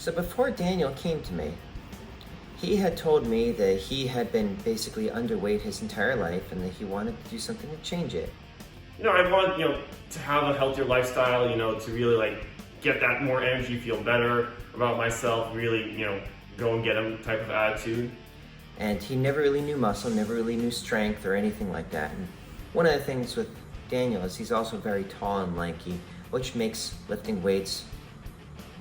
So before Daniel came to me, he had told me that he had been basically underweight his entire life and that he wanted to do something to change it. I want, to have a healthier lifestyle, to really get that more energy, feel better about myself, really, go and get a type of attitude. And he never really knew muscle, never really knew strength or anything like that. And one of the things with Daniel is he's also very tall and lanky, which makes lifting weights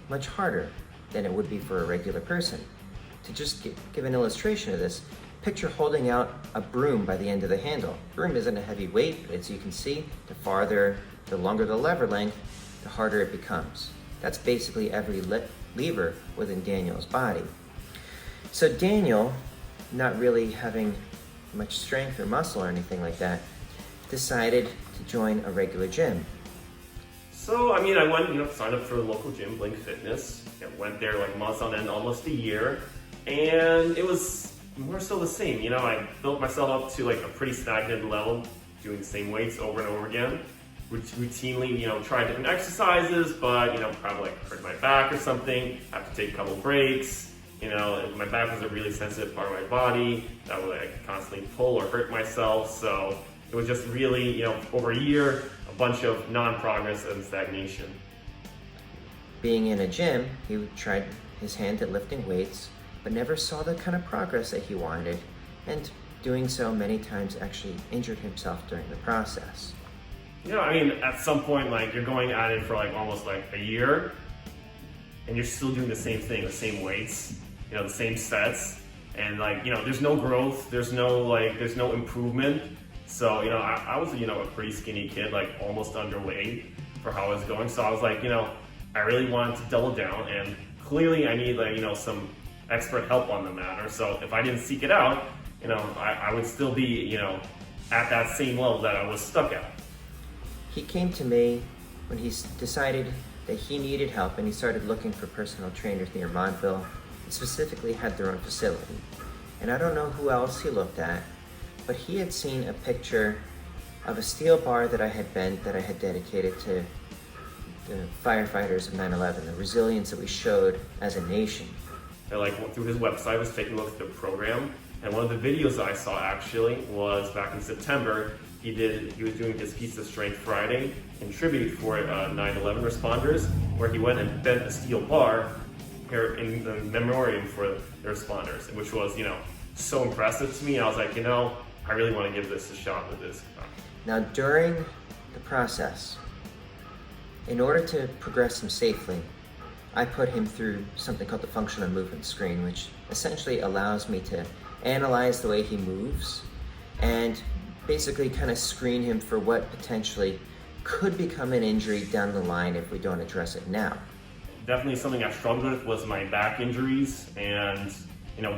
much harder than it would be for a regular person. To just give an illustration of this, picture holding out a broom by the end of the handle. Broom isn't a heavy weight, but as you can see, the longer the lever length, the harder it becomes. That's basically every lever within Daniel's body. So Daniel, not really having much strength or muscle or anything like that, decided to join a regular gym. So, I went, signed up for the local gym, Blink Fitness. Went there months on end, almost a year. And it was more so the same. I built myself up to a pretty stagnant level, doing the same weights over and over again. Routinely, try different exercises, but, probably hurt my back or something, have to take a couple breaks. My back was a really sensitive part of my body that would constantly pull or hurt myself. So it was just really, over a year, a bunch of non-progress and stagnation. Being in a gym, he tried his hand at lifting weights, but never saw the kind of progress that he wanted, and doing so many times actually injured himself during the process. At some point, you're going at it for almost a year, and you're still doing the same thing, the same weights, the same sets, and there's no growth, there's no improvement. So, I was, a pretty skinny kid, almost underweight for how I was going. So I was I really wanted to double down, and clearly I need some expert help on the matter. So if I didn't seek it out, I would still be, at that same level that I was stuck at. He came to me when he decided that he needed help, and he started looking for personal trainers near Montville, and specifically had their own facility. And I don't know who else he looked at, but he had seen a picture of a steel bar that I had bent, that I had dedicated to the firefighters of 9/11, the resilience that we showed as a nation. And through his website, I was taking a look at the program, and one of the videos I saw actually was back in September. He was doing his Pizza Strength Friday in tribute for 9/11 responders, where he went and bent a steel bar here in the memoriam for the responders, which was, so impressive to me. I was I really want to give this a shot with this. Now, during the process, in order to progress him safely, I put him through something called the functional movement screen, which essentially allows me to analyze the way he moves and basically kind of screen him for what potentially could become an injury down the line if we don't address it now. Definitely something I struggled with was my back injuries, and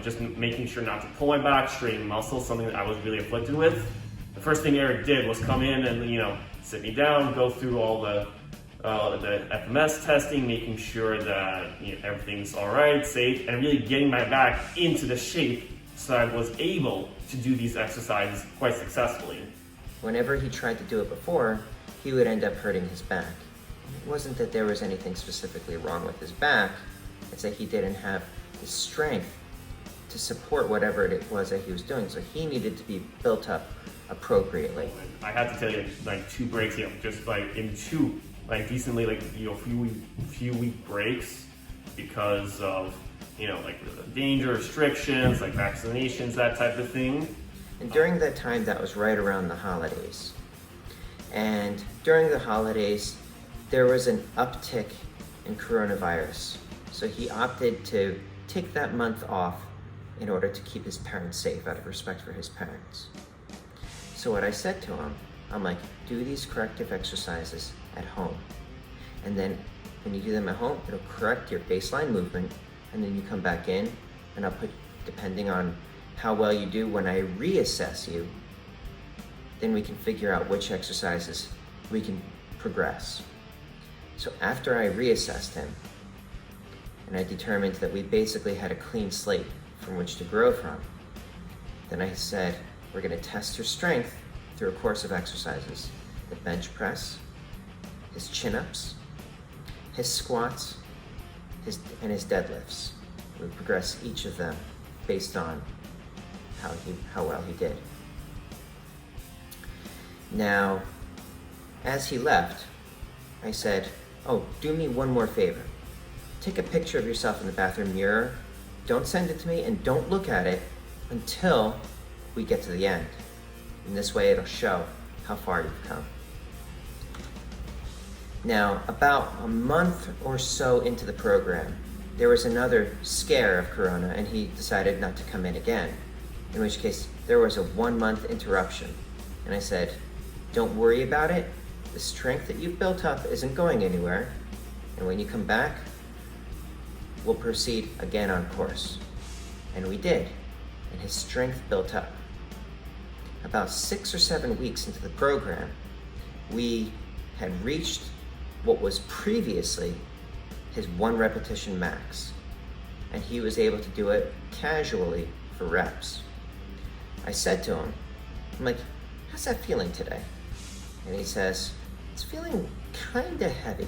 just making sure not to pull my back, straining muscles, something that I was really afflicted with. The first thing Eric did was come in and sit me down, go through all the FMS testing, making sure that everything's all right, safe, and really getting my back into the shape so I was able to do these exercises quite successfully. Whenever he tried to do it before, he would end up hurting his back. It wasn't that there was anything specifically wrong with his back, it's that he didn't have the strength to support whatever it was that he was doing, so he needed to be built up appropriately. I had to tell you, 2 breaks, just in 2 decently few week breaks because of the danger restrictions, vaccinations, that type of thing. And during that time, that was right around the holidays. And during the holidays, there was an uptick in coronavirus. So he opted to take that month off in order to keep his parents safe, out of respect for his parents. So what I said to him, I'm do these corrective exercises at home. And then when you do them at home, it'll correct your baseline movement, and then you come back in, and I'll put, depending on how well you do when I reassess you, then we can figure out which exercises we can progress. So after I reassessed him, and I determined that we basically had a clean slate from which to grow from, then I said, we're gonna test your strength through a course of exercises: the bench press, his chin-ups, his squats, his deadlifts. We progress each of them based on how well he did. Now, as he left, I said, "Oh, do me one more favor. Take a picture of yourself in the bathroom mirror. Don't send it to me and don't look at it until we get to the end. In this way, it'll show how far you've come." Now, about a month or so into the program, there was another scare of Corona and he decided not to come in again, in which case there was a 1-month interruption. And I said, "Don't worry about it. The strength that you've built up isn't going anywhere. And when you come back, we'll proceed again on course." And we did, and his strength built up. About 6 or 7 weeks into the program, we had reached what was previously his 1 repetition max, and he was able to do it casually for reps. I said to him, I'm like, "How's that feeling today?" And he says, "It's feeling kinda heavy."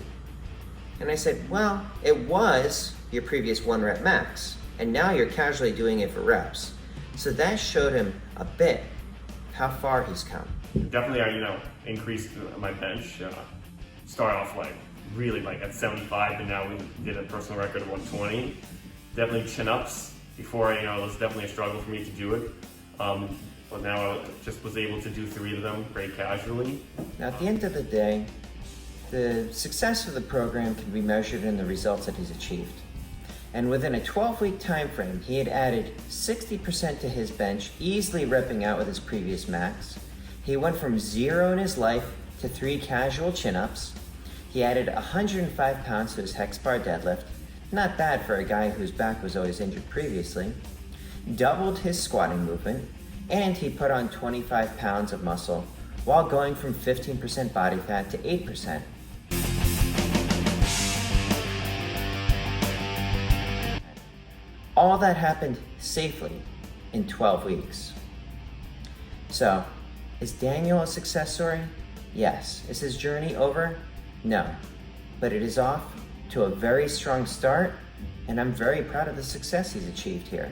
And I said, "Well, it was your previous 1 rep max, and now you're casually doing it for reps." So that showed him a bit of how far he's come. Definitely, I increased my bench. Start off really at 75, and now we did a personal record of 120. Definitely chin-ups. Before, it was definitely a struggle for me to do it. But now I just was able to do 3 of them very casually. Now, at the end of the day, the success of the program can be measured in the results that he's achieved. And within a 12-week time frame, he had added 60% to his bench, easily repping out with his previous max. He went from 0 in his life to 3 casual chin-ups. He added 105 pounds to his hex bar deadlift, not bad for a guy whose back was always injured previously. Doubled his squatting movement, and he put on 25 pounds of muscle while going from 15% body fat to 8%. All that happened safely in 12 weeks. So, is Daniel a success story? Yes. Is his journey over? No. But it is off to a very strong start, and I'm very proud of the success he's achieved here.